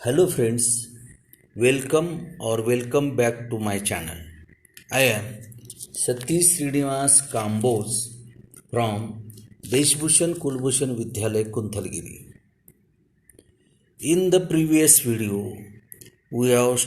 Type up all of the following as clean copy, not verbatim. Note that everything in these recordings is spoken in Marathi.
Hello friends, welcome back to my channel. I am Satish Srinivas Kambos from Deshbhushan Kulbhushan Vidyalaya Kunthalgiri. In the previous video, we have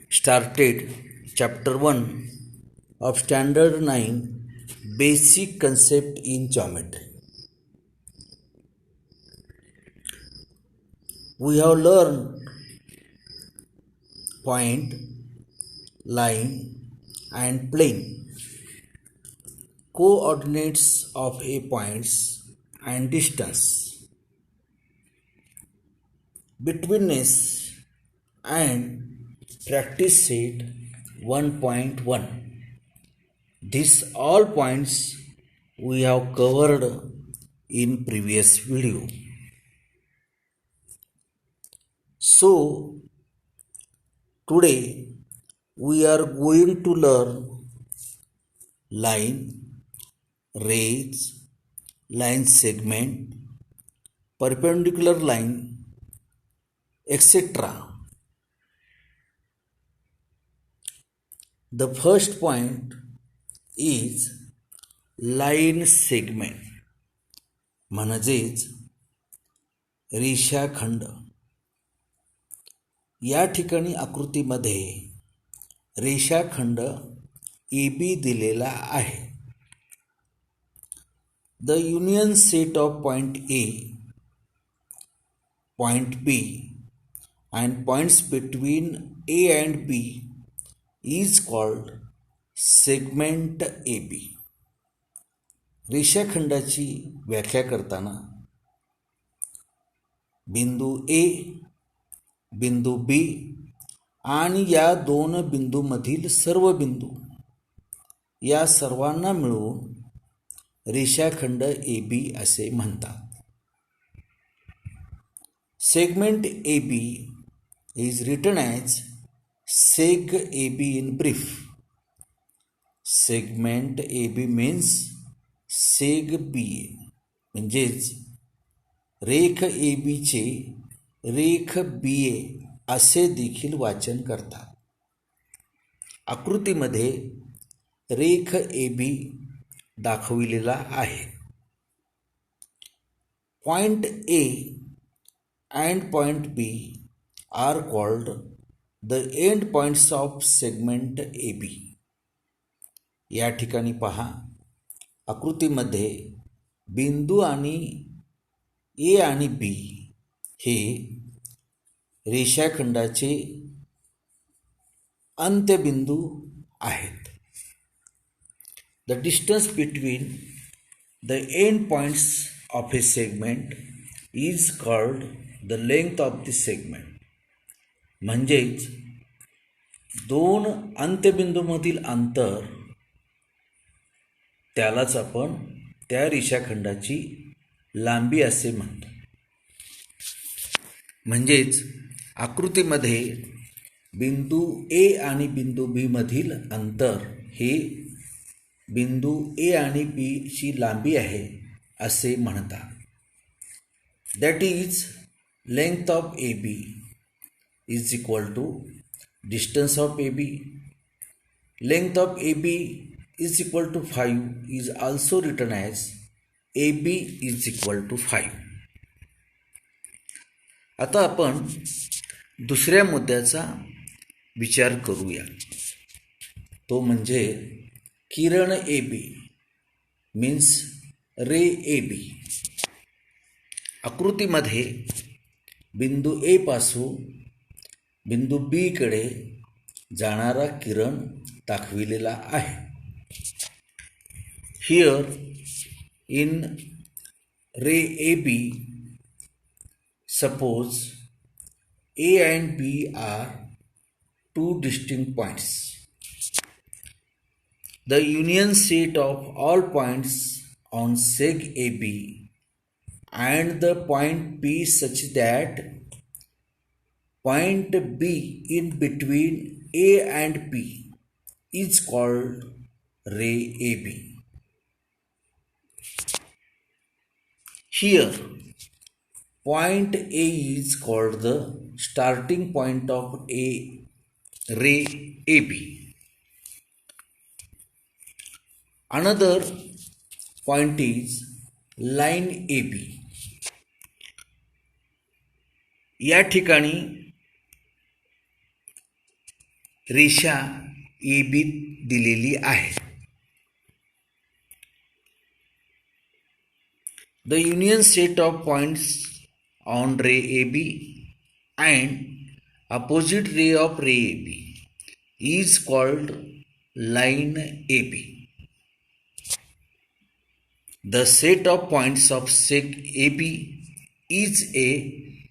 started chapter 1 of standard 9 basic concept in geometry. We have learned point, line and plane, coordinates of a points and distance, betweenness and practice set 1.1. These all points we have covered in previous video. So today we are going to learn line, rays, line segment, perpendicular line, etc. The first point is line segment म्हणजेच रेषाखंड. या ठिकाणी आकृतीमध्ये रेषाखंड ए बी दिलेला आहे. The union set of point A, point B and points between A and B is called segment AB. रेषाखंडाची व्याख्या करताना बिंदू ए, बिंदू बी आणि या दोन बिंदूमधील सर्व बिंदू या सर्वांना मिळून रेषाखंड ए बी असे म्हणतात. Segment A B is written as seg AB in brief. Segment AB means seg BA म्हणजेच रेख AB चे रेख BA असे देखील वाचन करतात. आकृतीमध्ये रेख AB दाखविलेला आहे. Point A and point B are called the end points of segment AB. या ठिकाणी पहा, आकृतीमध्ये बिंदू आणि ए आणि बी हे रेषाखंडाचे अंत्यबिंदू आहेत. The distance between the end points of a segment is called the length of the segment. म्हणजेच दोन अंत्यबिंदूमधील अंतर त्यालाच आपण त्या रेषाखंडाची लांबी असे म्हणतो. म्हणजेच आकृतीमध्ये बिंदू ए आणि बिंदू बी मधील अंतर हे बिंदू ए आणि बी ची लांबी आहे असे म्हणतात. That is length of A B is equal to distance of AB. Length of AB is equal to 5 is also written as AB is equal to 5. आता आपण दुसऱ्या मुद्द्याचा विचार करूया. तो म्हणजे किरण AB मीन्स रे AB. आकृतीमध्ये बिंदू ए पासून बिंदू बी कडे जाणारा किरण दाखविलेला आहे. Here in ray A B, suppose A and B are two distinct points. The union set of all points on seg A B and the point P such that point B in between A and P is called ray AB. Here point A is called the starting point of a ray AB. Another point is line AB. या ठिकाणी रेषा AB दिलेली आहे. The union set of points on ray AB and opposite ray of ray AB is called line AB. The set of points of sec AB is a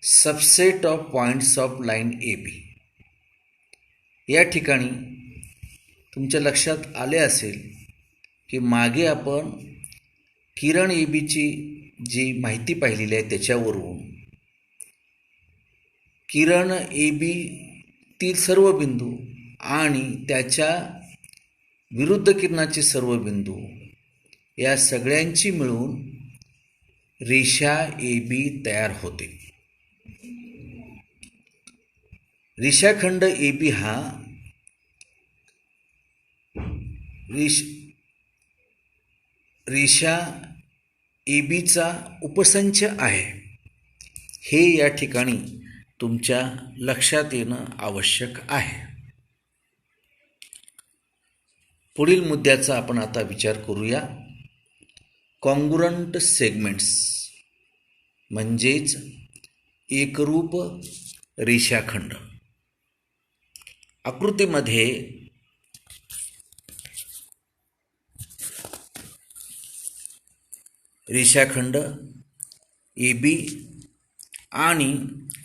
subset of points of line AB. या ठिकाणी तुमच्या लक्षात आले असेल की मागे आपण किरण ABची जी माहिती पाहिलेली आहे त्याच्यावरून किरण AB तील सर्व बिंदू आणि त्याच्या विरुद्ध किरणाचे सर्व बिंदू या सगळ्यांची मिळून रेषा AB तयार होते. रेषाखंड AB हा रेषा ABचा उपसंच आहे. हे या ठिकाणी तुमच्या लक्षात येणं आवश्यक आहे. पुढील मुद्द्याचा आपण आता विचार करूया. कॉन्ग्रुएंट सेगमेंट्स म्हणजेच एकरूप रेषाखंड. आकृतीमध्ये रेषाखंड AB आणि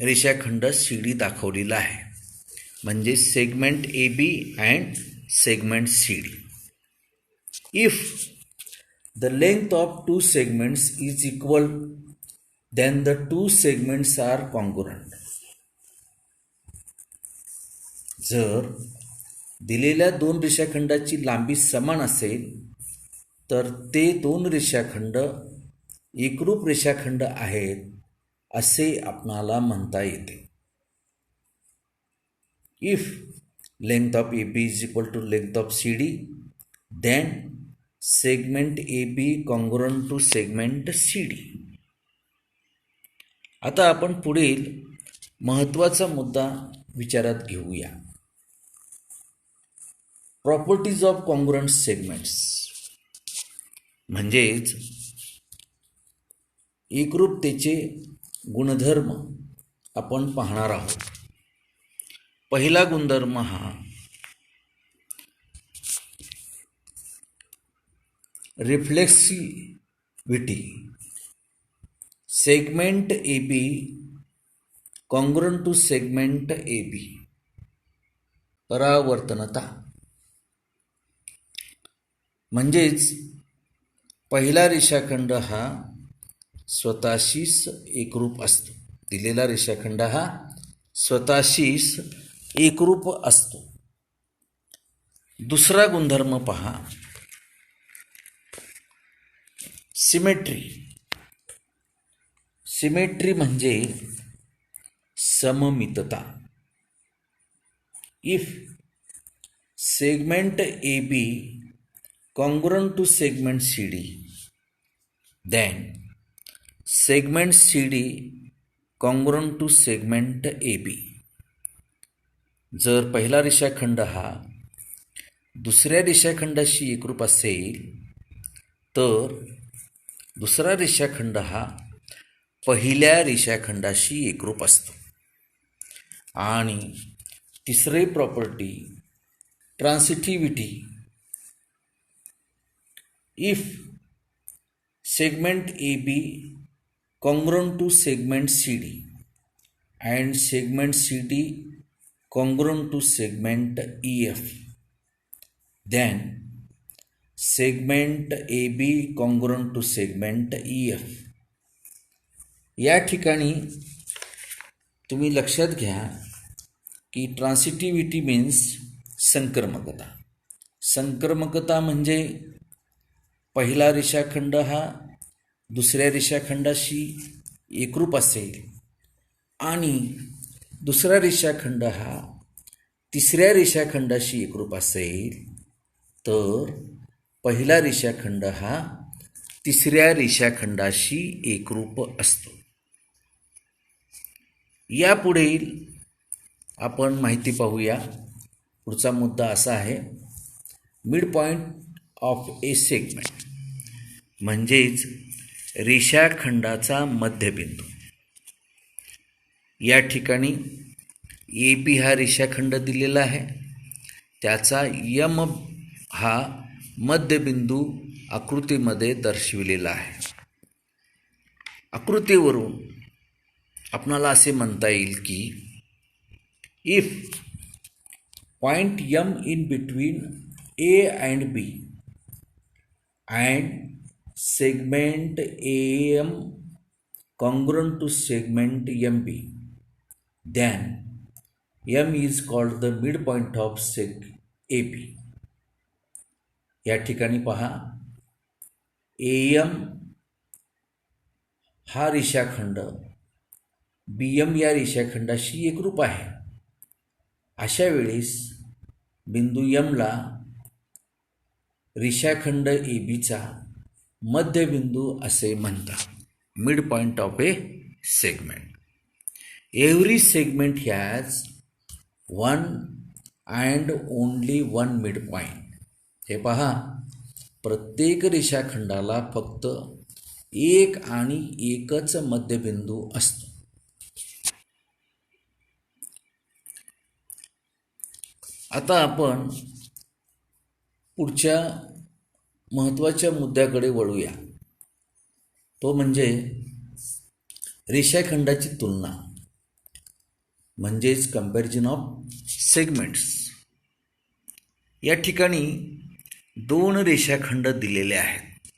रेषाखंड CD दाखवलेला आहे. म्हणजे segment AB and segment CD. If the length of two segments is equal, then the two segments are congruent. जर दिलेल्या दोन रेषाखंडाची लांबी समान असेल तर ते दोन रेषाखंड एकरूप रेषाखंड आहेत असे आपणाला म्हणता येते. If length of AB is equal to length of CD, then segment AB congruent to segment CD. आता आपण पुढील महत्त्वाचा मुद्दा विचारात घेऊया. प्रॉपर्टीज ऑफ कॉन्ग्रुएंट सेगमेंट्स म्हणजेच एकरूपतेचे गुणधर्म आपण पाहणार आहोत. पहिला गुणधर्म हा reflexivity. Segment AB congruent to segment AB. परावर्तनता म्हणजेच पहिला रेषाखंड हा स्वतःशीच एकरूप असतो. दिलेला रेषाखंड हा स्वतःशीच एकरूप असतो. दुसरा गुणधर्म पहा, सिमेट्री. सिमेट्री म्हणजे सममितता. If segment AB congruent to segment CD, then segment CD congruent to segment AB. जर पहिला रेषाखंड हा दुसऱ्या रेषाखंडाशी एकरूप असेल तर दुसरा रेषाखंड हा पहिल्या रेषाखंडाशी एकरूप असतो. आणि तिसरी property ट्रान्सिटिव्हिटी. If segment AB congruent to segment CD and segment CD congruent to segment EF, then segment AB congruent to segment EF. या ठिकाणी तुम्ही लक्षात घ्या की ट्रान्सिटिव्हिटी मीन्स संक्रमकता. संक्रमकता म्हणजे पहिला रेषाखंड हा दुसऱ्या रेषाखंडाशी एकरूप असेल आणि दुसरा रेषाखंड हा तिसऱ्या रेषाखंडाशी एकरूप असेल तर पहिला रेषाखंड हा तिसऱ्या रेषाखंडाशी एकरूप असतो. यापुढील आपण माहिती पाहूया. पुढचा मुद्दा असा आहे, mid point of A segment म्हणजेच रेषाखंडाचा मध्यबिंदू. या ठिकाणी ए बी हा रेषाखंड दिलेला आहे, त्याचा यम हा मध्यबिंदू आकृतीमध्ये दर्शविलेला आहे. आकृतीवरून आपणाला असे म्हणता येईल की if point M in between A and B and segment AM congruent to segment MB, then M is called the midpoint of seg AB. या ठिकाणी पहा, AM हा रेषाखंड BM या रेषाखंडाशी एकरूप आहे. अशा वेळेस बिंदू Mला रेषाखंड ABचा मध्यबिंदू असे म्हणतात, mid point of A segment. Every segment has one and only one mid point. हे पहा, प्रत्येक रेषाखंडाला फक्त एक आणि एकच मध्यबिंदू असतो. आता आपण पुढच्या महत्त्वाच्या मुद्द्याकडे वळूया. तो म्हणजे रेषाखंडाची तुलना, म्हणजेच कंपॅरिझन ऑफ सेगमेंट्स. या ठिकाणी दोन रेषाखंड दिलेले आहेत.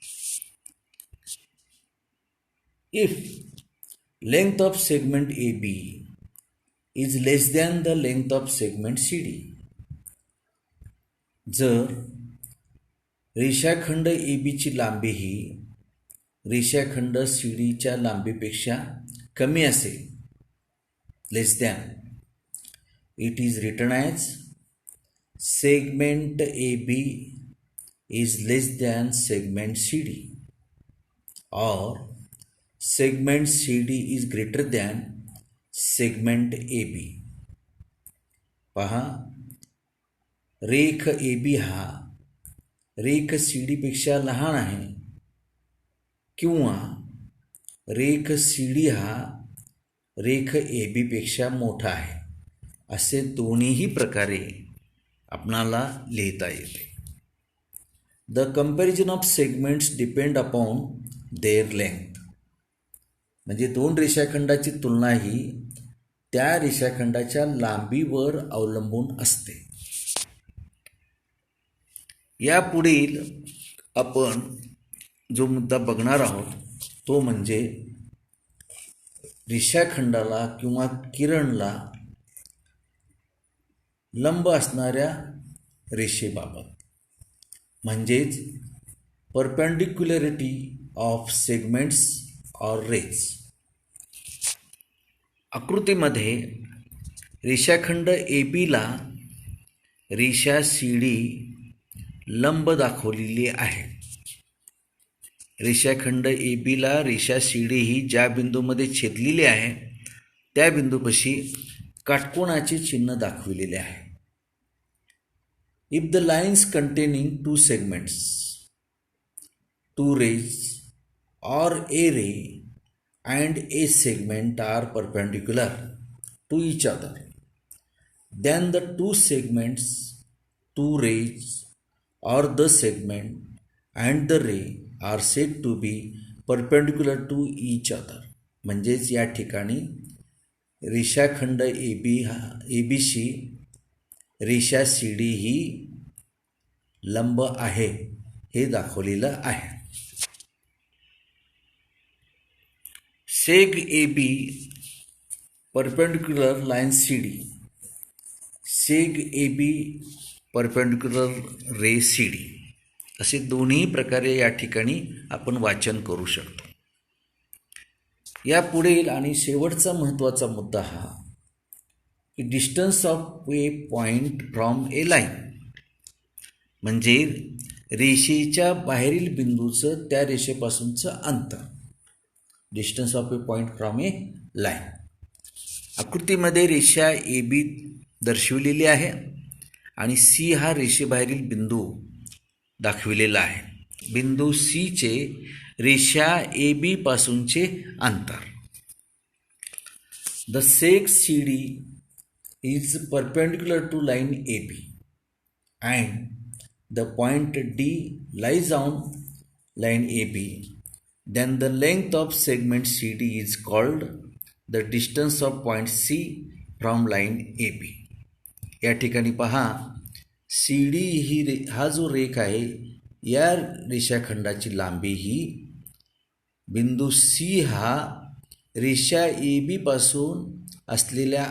If length of segment A B is less than the length of segment C D, जर रेषाखंड ए बीची लांबी ही रेषाखंड सी डीच्या लांबीपेक्षा कमी असेल, less than, it is written as segment A B is less than segment C D और segment C D is greater than segment A B. पहा, रेख ए बी हा रेख सी डीपेक्षा लहान आहे किंवा रेख सी डी हा रेख ए बीपेक्षा मोठा आहे, असे दोन्हीही प्रकारे आपणाला लिहिता येते. The comparison of segments depend upon their length, म्हणजे दोन रेषाखंडाची तुलना ही त्या रेषाखंडाच्या लांबीवर अवलंबून असते. यापुढील आपण जो मुद्दा बघणार आहोत तो म्हणजे रेषाखंडाला किंवा किरणला लंब असणाऱ्या रेषेबाबत, म्हणजेच परपेंडिक्युलरिटी ऑफ सेगमेंट्स ऑर रेज. आकृतीमध्ये रेषाखंड ए बीला रेषा सी डी लंब दाखवलेली आहे. रेषाखंड ए बीला रेषा सी डी ही ज्या बिंदूमध्ये छेदलेली आहे त्या बिंदूपाशी काटकोनाचे चिन्ह दाखविलेले आहे. If the lines containing two segments, two rays or a ray and a segment are perpendicular to each other, then the two segments, two rays or the segment and the ray are said to be perpendicular to each other. म्हणजेच या ठिकाणी रेषाखंड ए बीशी रेषा सी डी ही लंब आहे हे दाखवलेलं आहे. Seg A B perpendicular line C D, seg A B perpendicular ray C D, असे दोन्ही प्रकारे या ठिकाणी आपण वाचन करू शकतो. या पुढील आणि शेवटचा महत्त्वाचा मुद्दा हा की distance of A point from A line, म्हणजे रेषेच्या बाहेरील बिंदूचं त्या रेषेपासूनचं अंतर. Distance of A point from A line. आकृतीमध्ये रेषा ए बी दर्शविलेली आहे आणि सी हा रेषेबाहेरील बिंदू दाखविलेला आहे. बिंदू सीचे रेषा ए बी पासूनचे अंतर. The seg C D is perpendicular to line A B and the point D lies on line A B. then the length of segment CD is called the distance of point C from line AB. या ठिकाणी पहा CD हा जो रेख आहे या रेषाखंडाची लांबी ही बिंदू C हा रेषा AB पासून असलेल्या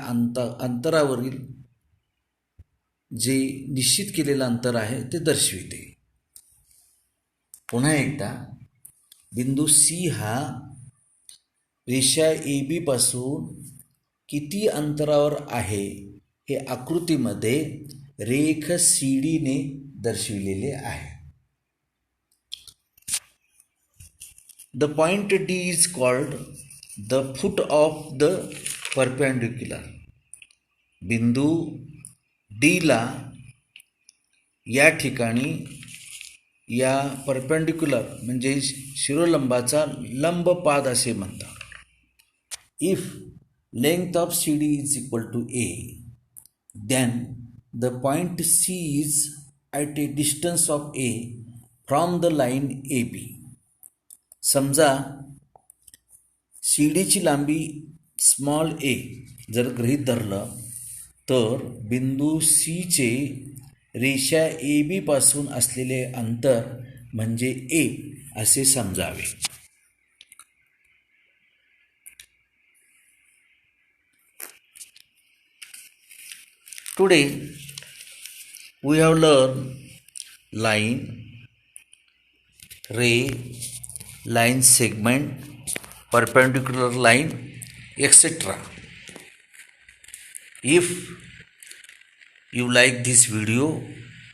अंतरावरील जे निश्चित केलेलं अंतर आहे ते दर्शविते. पुन्हा एकदा बिंदू सी हा रेषा ए बी पासून किती अंतरावर आहे हे आकृतीमध्ये रेख सी डीने दर्शविलेले आहे. The point D is called the foot of the perpendicular. बिंदू डीला या ठिकाणी या परपेंडिक्युलर म्हणजे शिरोलंबाचा लंबपाद असे म्हणतात. If length of C D is equal to A then the point C is at a distance of A from the line A B. समजा सी डीची लांबी स्मॉल ए जर गृहीत धरलं तर बिंदू सीचे रेषा ए बी पासून असलेले अंतर म्हणजे ए असे समजावे. Today we have learn line, ray, line segment, perpendicular line, etc. If you like this video,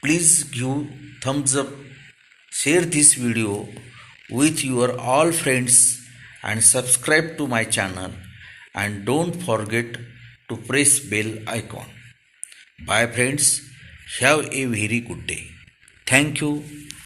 please give thumbs up, share this video with your all friends and subscribe to my channel, and don't forget to press bell icon. Bye friends, have a very good day. Thank you.